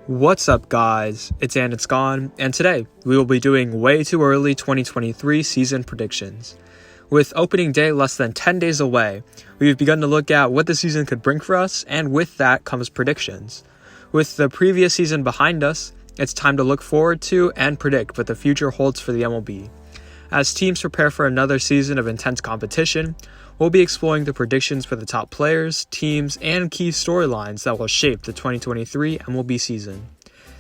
What's up guys, it's And It's Gone, and today we will be doing way too early 2023 season predictions. With opening day less than 10 days away, we've begun to look at what the season could bring for us, and with that comes predictions. With the previous season behind us, it's time to look forward to and predict what the future holds for the MLB. As teams prepare for another season of intense competition, we'll be exploring the predictions for the top players, teams, and key storylines that will shape the 2023 MLB season.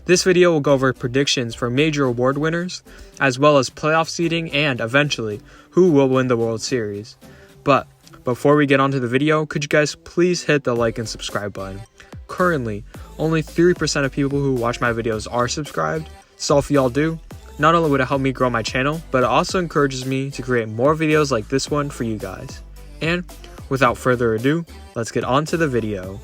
This video will go over predictions for major award winners, as well as playoff seeding and, eventually, who will win the World Series. But before we get onto the video, could you guys please hit the like and subscribe button? Currently, only 3% of people who watch my videos are subscribed, so if y'all do, not only would it help me grow my channel, but it also encourages me to create more videos like this one for you guys. And without further ado, let's get on to the video.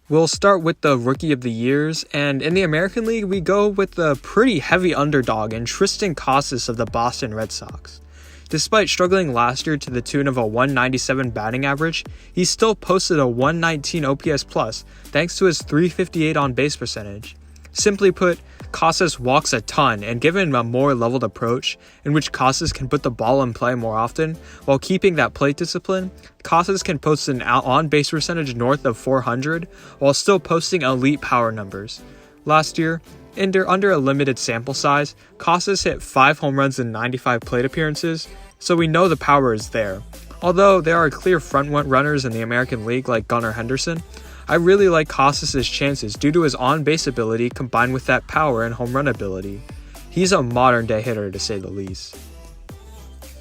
We'll start with the Rookie of the Years, and in the American League, we go with the pretty heavy underdog in Tristan Casas of the Boston Red Sox. Despite struggling last year to the tune of a 197 batting average, he still posted a 119 OPS plus thanks to his 358 on-base percentage. Simply put, Casas walks a ton, and given a more leveled approach in which Casas can put the ball in play more often while keeping that plate discipline, Casas can post an on-base percentage north of 400 while still posting elite power numbers. Last year, under a limited sample size, Casas hit 5 home runs in 95 plate appearances, so we know the power is there. Although there are clear front runners in the American League like Gunnar Henderson, I really like Casas' chances due to his on-base ability combined with that power and home run ability. He's a modern-day hitter to say the least.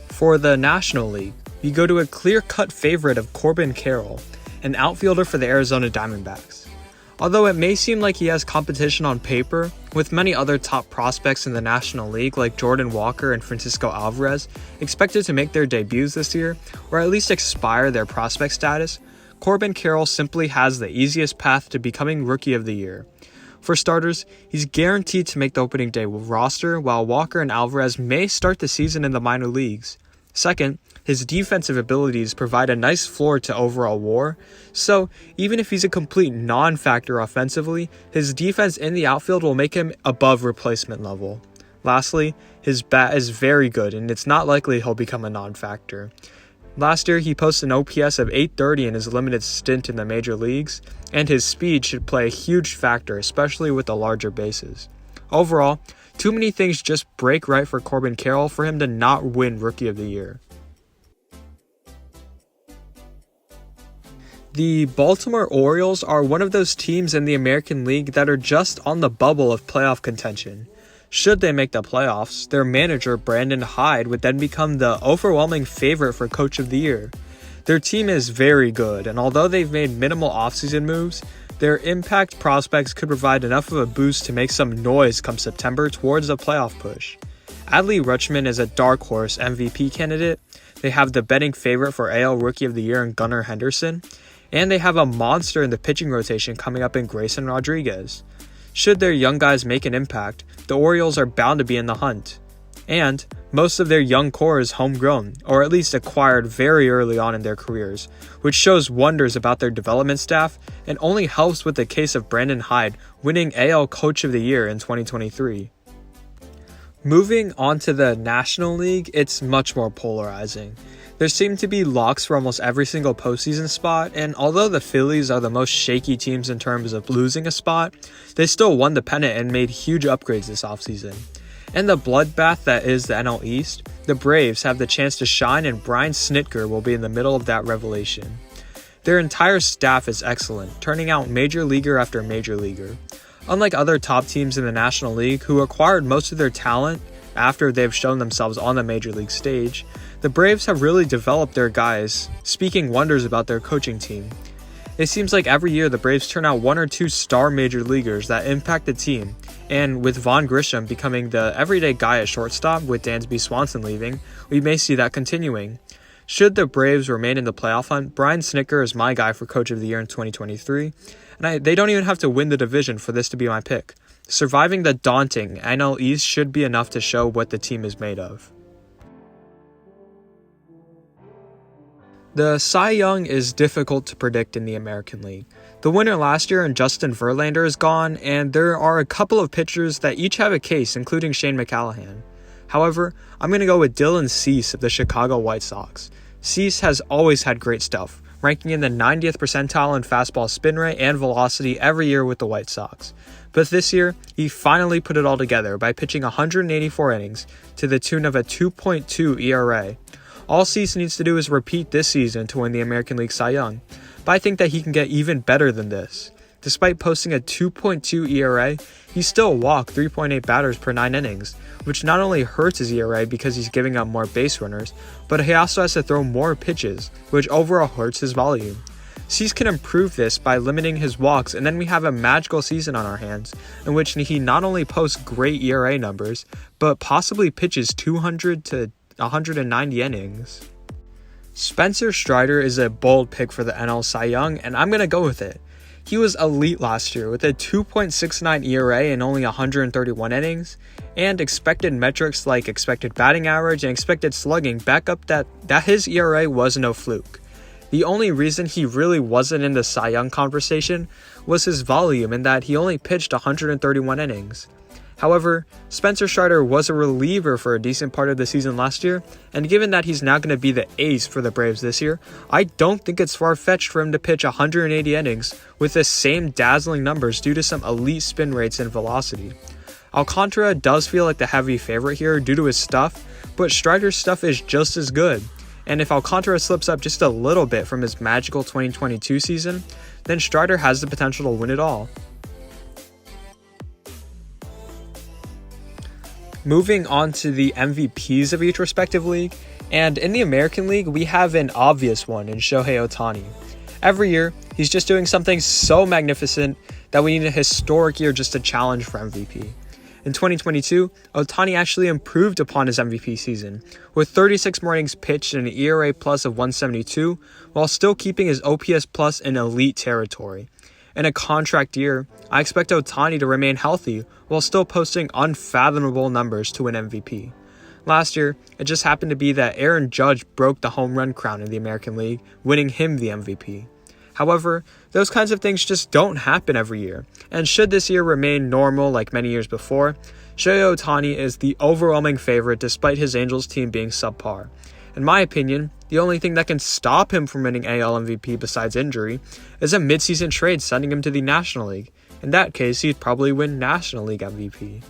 For the National League, we go to a clear-cut favorite of Corbin Carroll, an outfielder for the Arizona Diamondbacks. Although it may seem like he has competition on paper, with many other top prospects in the National League like Jordan Walker and Francisco Alvarez expected to make their debuts this year, or at least expire their prospect status, Corbin Carroll simply has the easiest path to becoming Rookie of the Year. For starters, he's guaranteed to make the opening day roster, while Walker and Alvarez may start the season in the minor leagues. Second, his defensive abilities provide a nice floor to overall WAR, so even if he's a complete non-factor offensively, his defense in the outfield will make him above replacement level. Lastly, his bat is very good, and it's not likely he'll become a non-factor. Last year, he posted an OPS of 830 in his limited stint in the major leagues, and his speed should play a huge factor, especially with the larger bases. Overall, too many things just break right for Corbin Carroll for him to not win Rookie of the Year. The Baltimore Orioles are one of those teams in the American League that are just on the bubble of playoff contention. Should they make the playoffs, their manager, Brandon Hyde, would then become the overwhelming favorite for Coach of the Year. Their team is very good, and although they've made minimal offseason moves, their impact prospects could provide enough of a boost to make some noise come September towards a playoff push. Adley Rutschman is a dark horse MVP candidate. They have the betting favorite for AL Rookie of the Year in Gunnar Henderson, and they have a monster in the pitching rotation coming up in Grayson Rodriguez. Should their young guys make an impact, the Orioles are bound to be in the hunt. And most of their young core is homegrown, or at least acquired very early on in their careers, which shows wonders about their development staff and only helps with the case of Brandon Hyde winning AL Coach of the Year in 2023. Moving on to the National League, it's much more polarizing. There seem to be locks for almost every single postseason spot, and although the Phillies are the most shaky teams in terms of losing a spot, they still won the pennant and made huge upgrades this offseason. In the bloodbath that is the NL East, the Braves have the chance to shine, and Brian Snitker will be in the middle of that revelation. Their entire staff is excellent, turning out major leaguer after major leaguer. Unlike other top teams in the National League who acquired most of their talent after they've shown themselves on the major league stage, the Braves have really developed their guys, speaking wonders about their coaching team. It seems like every year the Braves turn out 1 or 2 star major leaguers that impact the team, and with Vaughn Grisham becoming the everyday guy at shortstop with Dansby Swanson leaving, we may see that continuing. Should the Braves remain in the playoff hunt, Brian Snitker is my guy for Coach of the Year in 2023, and they don't even have to win the division for this to be my pick. Surviving the daunting NL East should be enough to show what the team is made of. The Cy Young is difficult to predict in the American League. The winner last year in Justin Verlander is gone, and there are a couple of pitchers that each have a case, including Shane McCallahan. However, I'm going to go with Dylan Cease of the Chicago White Sox. Cease has always had great stuff, ranking in the 90th percentile in fastball spin rate and velocity every year with the White Sox. But this year, he finally put it all together by pitching 184 innings to the tune of a 2.2 ERA. All Cease needs to do is repeat this season to win the American League Cy Young, but I think that he can get even better than this. Despite posting a 2.2 ERA, he still walked 3.8 batters per 9 innings, which not only hurts his ERA because he's giving up more base runners, but he also has to throw more pitches, which overall hurts his volume. Cease can improve this by limiting his walks, and then we have a magical season on our hands, in which he not only posts great ERA numbers, but possibly pitches 200 to 190 innings. Spencer Strider is a bold pick for the NL Cy Young, and I'm going to go with it. He was elite last year with a 2.69 ERA in only 131 innings, and expected metrics like expected batting average and expected slugging back up that his ERA was no fluke. The only reason he really wasn't in the Cy Young conversation was his volume in that he only pitched 131 innings. However, Spencer Strider was a reliever for a decent part of the season last year, and given that he's now going to be the ace for the Braves this year, I don't think it's far-fetched for him to pitch 180 innings with the same dazzling numbers due to some elite spin rates and velocity. Alcantara does feel like the heavy favorite here due to his stuff, but Strider's stuff is just as good, and if Alcantara slips up just a little bit from his magical 2022 season, then Strider has the potential to win it all. Moving on to the MVPs of each respective league, and in the American League, we have an obvious one in Shohei Ohtani. Every year, he's just doing something so magnificent that we need a historic year just to challenge for MVP. In 2022, Ohtani actually improved upon his MVP season, with 36 more innings pitched and an ERA plus of 172, while still keeping his OPS plus in elite territory. In a contract year, I expect Ohtani to remain healthy while still posting unfathomable numbers to win MVP. Last year, it just happened to be that Aaron Judge broke the home run crown in the American League, winning him the MVP. However, those kinds of things just don't happen every year, and should this year remain normal like many years before, Shohei Ohtani is the overwhelming favorite despite his Angels team being subpar. In my opinion, the only thing that can stop him from winning AL MVP besides injury is a midseason trade sending him to the National League. In that case, he'd probably win National League MVP.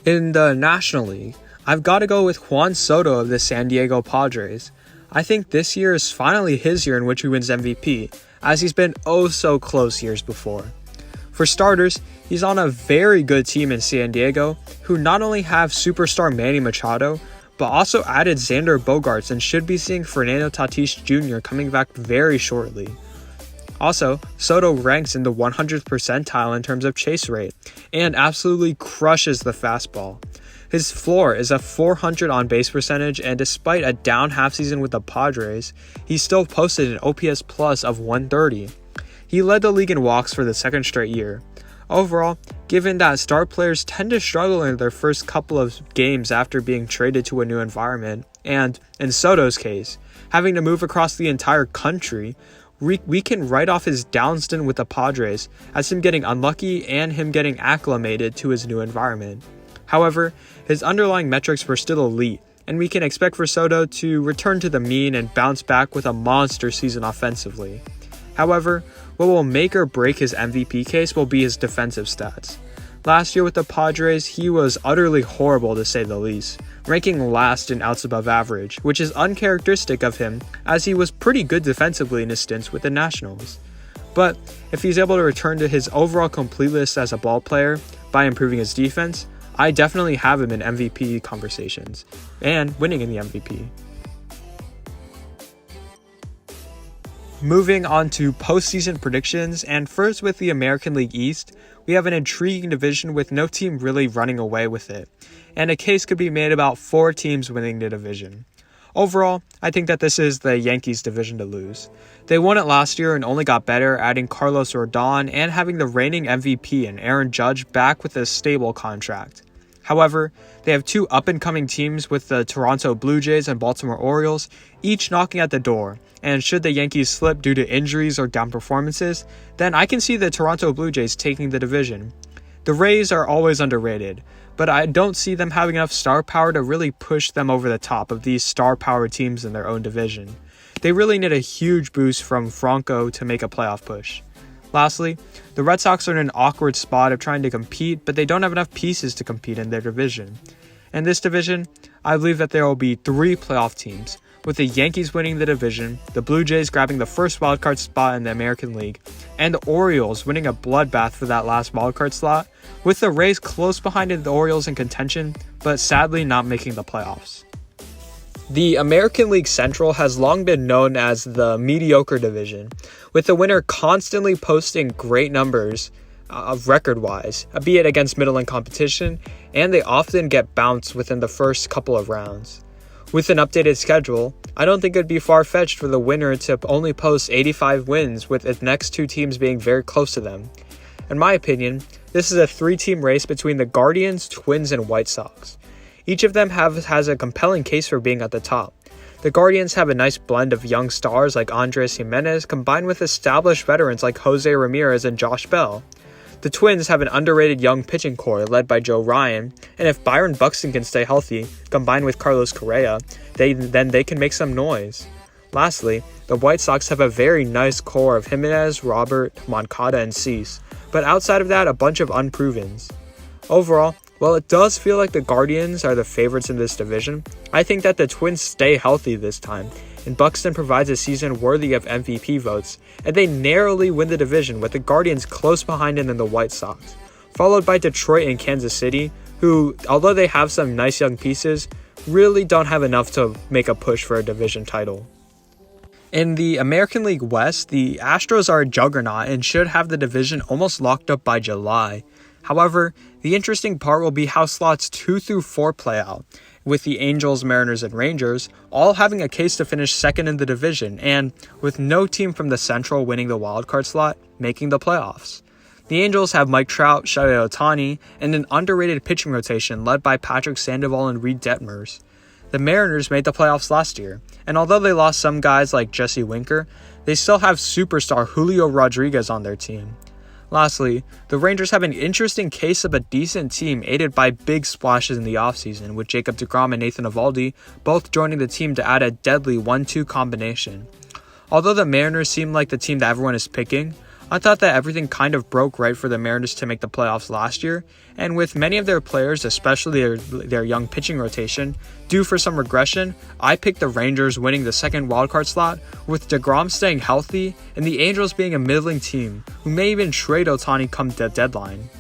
In the National League, I've got to go with Juan Soto of the San Diego Padres. I think this year is finally his year in which he wins MVP, as he's been oh so close years before. For starters, he's on a very good team in San Diego, who not only have superstar Manny Machado, but also added Xander Bogaerts and should be seeing Fernando Tatis Jr. coming back very shortly. Also, Soto ranks in the 100th percentile in terms of chase rate, and absolutely crushes the fastball. His floor is a 400 on-base percentage, and despite a down half season with the Padres, he still posted an OPS plus of 130. He led the league in walks for the second straight year. Overall, given that star players tend to struggle in their first couple of games after being traded to a new environment, and, in Soto's case, having to move across the entire country, we can write off his down stint with the Padres as him getting unlucky and him getting acclimated to his new environment. However, his underlying metrics were still elite, and we can expect for Soto to return to the mean and bounce back with a monster season offensively. However, what will make or break his MVP case will be his defensive stats. Last year with the Padres, he was utterly horrible to say the least, ranking last in outs above average, which is uncharacteristic of him as he was pretty good defensively in his stints with the Nationals. But if he's able to return to his overall completeness as a ball player by improving his defense, I definitely have him in MVP conversations, and winning in the MVP. Moving on to postseason predictions, and first with the American League East, we have an intriguing division with no team really running away with it, and a case could be made about 4 teams winning the division. Overall, I think that this is the Yankees' division to lose. They won it last year and only got better, adding Carlos Rodon and having the reigning MVP and Aaron Judge back with a stable contract. However, they have two up-and-coming teams with the Toronto Blue Jays and Baltimore Orioles, each knocking at the door, and should the Yankees slip due to injuries or down performances, then I can see the Toronto Blue Jays taking the division. The Rays are always underrated, but I don't see them having enough star power to really push them over the top of these star-powered teams in their own division. They really need a huge boost from Franco to make a playoff push. Lastly, the Red Sox are in an awkward spot of trying to compete, but they don't have enough pieces to compete in their division. In this division, I believe that there will be 3 playoff teams, with the Yankees winning the division, the Blue Jays grabbing the first wildcard spot in the American League, and the Orioles winning a bloodbath for that last wildcard slot, with the Rays close behind the Orioles in contention, but sadly not making the playoffs. The American League Central has long been known as the mediocre division, with the winner constantly posting great numbers record-wise, be it against middle-end competition, and they often get bounced within the first couple of rounds. With an updated schedule, I don't think it would be far-fetched for the winner to only post 85 wins, with its next 2 teams being very close to them. In my opinion, this is a 3-team race between the Guardians, Twins, and White Sox. Each of them has a compelling case for being at the top. The Guardians have a nice blend of young stars like Andres Gimenez combined with established veterans like Jose Ramirez and Josh Bell. The Twins have an underrated young pitching core led by Joe Ryan, and if Byron Buxton can stay healthy, combined with Carlos Correa, then they can make some noise. Lastly, the White Sox have a very nice core of Jimenez, Robert, Moncada, and Cease, but outside of that, a bunch of unprovens. Overall, while it does feel like the Guardians are the favorites in this division, I think that the Twins stay healthy this time, and Buxton provides a season worthy of MVP votes, and they narrowly win the division with the Guardians close behind them in the White Sox, followed by Detroit and Kansas City, who, although they have some nice young pieces, really don't have enough to make a push for a division title. In the American League West, the Astros are a juggernaut and should have the division almost locked up by July. However, the interesting part will be how slots 2 through 4 play out, with the Angels, Mariners, and Rangers all having a case to finish second in the division, and with no team from the Central winning the wildcard slot, making the playoffs. The Angels have Mike Trout, Shohei Ohtani, and an underrated pitching rotation led by Patrick Sandoval and Reed Detmers. The Mariners made the playoffs last year, and although they lost some guys like Jesse Winker, they still have superstar Julio Rodriguez on their team. Lastly, the Rangers have an interesting case of a decent team aided by big splashes in the offseason, with Jacob deGrom and Nathan Eovaldi both joining the team to add a deadly 1-2 combination. Although the Mariners seem like the team that everyone is picking, I thought that everything kind of broke right for the Mariners to make the playoffs last year, and with many of their players, especially their young pitching rotation, due for some regression, I picked the Rangers winning the second wildcard slot, with deGrom staying healthy and the Angels being a middling team, who may even trade Ohtani come the deadline.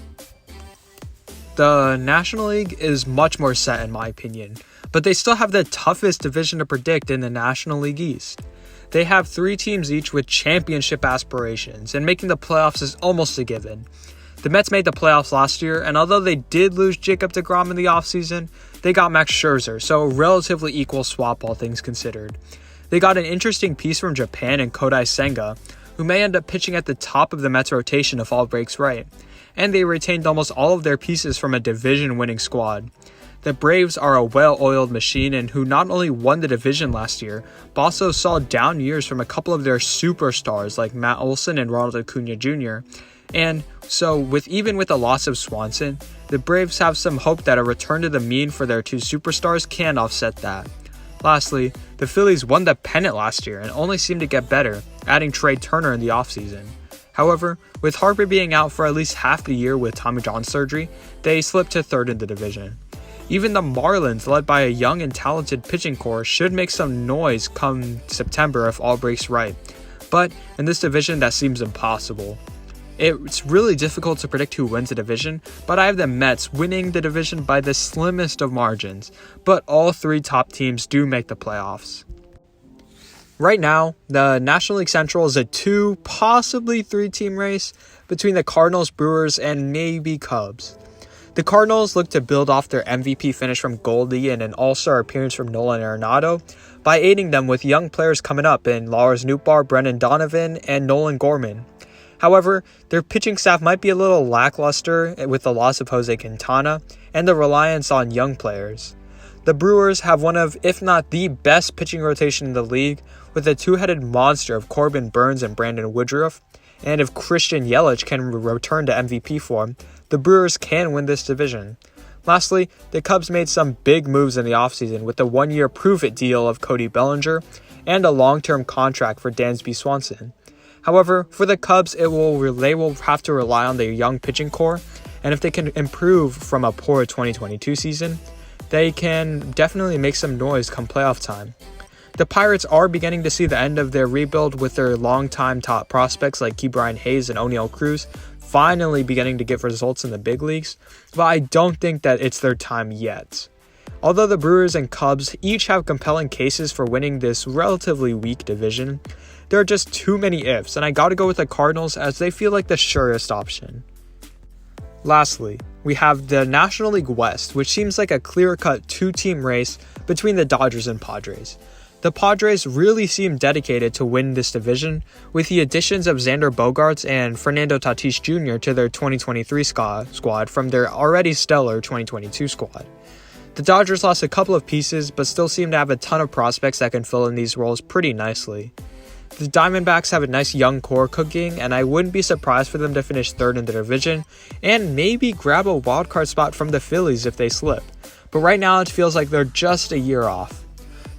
The National League is much more set in my opinion, but they still have the toughest division to predict in the National League East. They have 3 teams each with championship aspirations, and making the playoffs is almost a given. The Mets made the playoffs last year, and although they did lose Jacob deGrom in the offseason, they got Max Scherzer, so a relatively equal swap all things considered. They got an interesting piece from Japan in Kodai Senga, who may end up pitching at the top of the Mets rotation if all breaks right, and they retained almost all of their pieces from a division-winning squad. The Braves are a well-oiled machine and who not only won the division last year, but also saw down years from a couple of their superstars like Matt Olson and Ronald Acuna Jr. And so, even with the loss of Swanson, the Braves have some hope that a return to the mean for their 2 superstars can offset that. Lastly, the Phillies won the pennant last year and only seemed to get better, adding Trey Turner in the offseason. However, with Harper being out for at least half the year with Tommy John surgery, they slipped to 3rd in the division. Even the Marlins, led by a young and talented pitching core, should make some noise come September if all breaks right. But in this division, that seems impossible. It's really difficult to predict who wins the division, but I have the Mets winning the division by the slimmest of margins. But all 3 top teams do make the playoffs. Right now, the National League Central is a 2, possibly 3-team race between the Cardinals, Brewers, and maybe Cubs. The Cardinals look to build off their MVP finish from Goldie and an all-star appearance from Nolan Arenado by aiding them with young players coming up in Lars Nootbaar, Brendan Donovan, and Nolan Gorman. However, their pitching staff might be a little lackluster with the loss of Jose Quintana and the reliance on young players. The Brewers have one of, if not the best pitching rotation in the league, with a two-headed monster of Corbin Burnes and Brandon Woodruff, and if Christian Yelich can return to MVP form, the Brewers can win this division. Lastly, the Cubs made some big moves in the offseason with the one-year prove-it deal of Cody Bellinger and a long-term contract for Dansby Swanson. However, for the Cubs, they will have to rely on their young pitching core, and if they can improve from a poor 2022 season, they can definitely make some noise come playoff time. The Pirates are beginning to see the end of their rebuild with their longtime top prospects like Ke'Bryan Hayes and Oneil Cruz finally beginning to get results in the big leagues, but I don't think that it's their time yet. Although the Brewers and Cubs each have compelling cases for winning this relatively weak division, there are just too many ifs, and I gotta go with the Cardinals as they feel like the surest option. Lastly, we have the National League West, which seems like a clear-cut two-team race between the Dodgers and Padres. The Padres really seem dedicated to win this division, with the additions of Xander Bogaerts and Fernando Tatis Jr. to their 2023 squad from their already stellar 2022 squad. The Dodgers lost a couple of pieces, but still seem to have a ton of prospects that can fill in these roles pretty nicely. The Diamondbacks have a nice young core cooking, and I wouldn't be surprised for them to finish third in the division, and maybe grab a wildcard spot from the Phillies if they slip. But right now it feels like they're just a year off.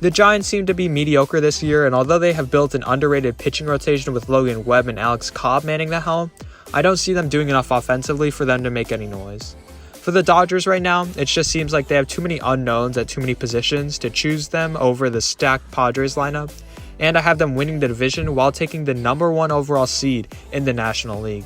The Giants seem to be mediocre this year, and although they have built an underrated pitching rotation with Logan Webb and Alex Cobb manning the helm, I don't see them doing enough offensively for them to make any noise. For the Dodgers right now, it just seems like they have too many unknowns at too many positions to choose them over the stacked Padres lineup, and I have them winning the division while taking the number 1 overall seed in the National League.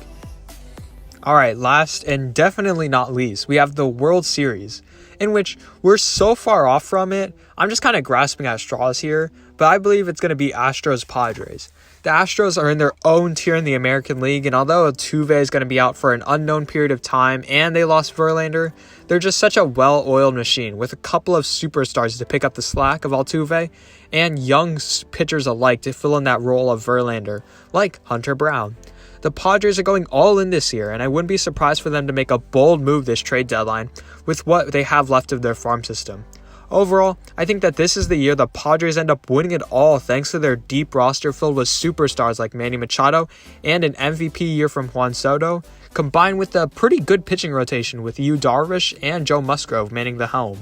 Alright, last and definitely not least, we have the World Series, in which we're so far off from it, I'm just kind of grasping at straws here, but I believe it's going to be Astros-Padres. The Astros are in their own tier in the American League, and although Altuve is going to be out for an unknown period of time and they lost Verlander, they're just such a well-oiled machine with a couple of superstars to pick up the slack of Altuve and young pitchers alike to fill in that role of Verlander, like Hunter Brown. The Padres are going all in this year, and I wouldn't be surprised for them to make a bold move this trade deadline with what they have left of their farm system. Overall, I think that this is the year the Padres end up winning it all thanks to their deep roster filled with superstars like Manny Machado and an MVP year from Juan Soto, combined with a pretty good pitching rotation with Yu Darvish and Joe Musgrove manning the helm.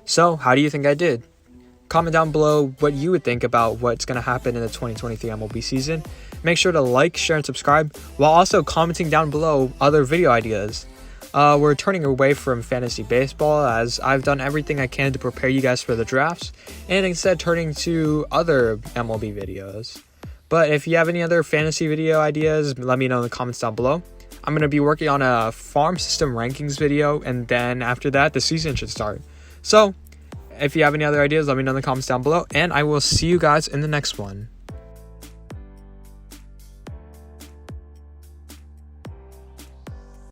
So, how do you think I did? Comment down below what you would think about what's going to happen in the 2023 MLB season. Make sure to like, share, and subscribe, while also commenting down below other video ideas. We're turning away from fantasy baseball as I've done everything I can to prepare you guys for the drafts, and instead turning to other MLB videos. But if you have any other fantasy video ideas, let me know in the comments down below. I'm going to be working on a farm system rankings video, and then after that, the season should start. So, if you have any other ideas, let me know in the comments down below, and I will see you guys in the next one.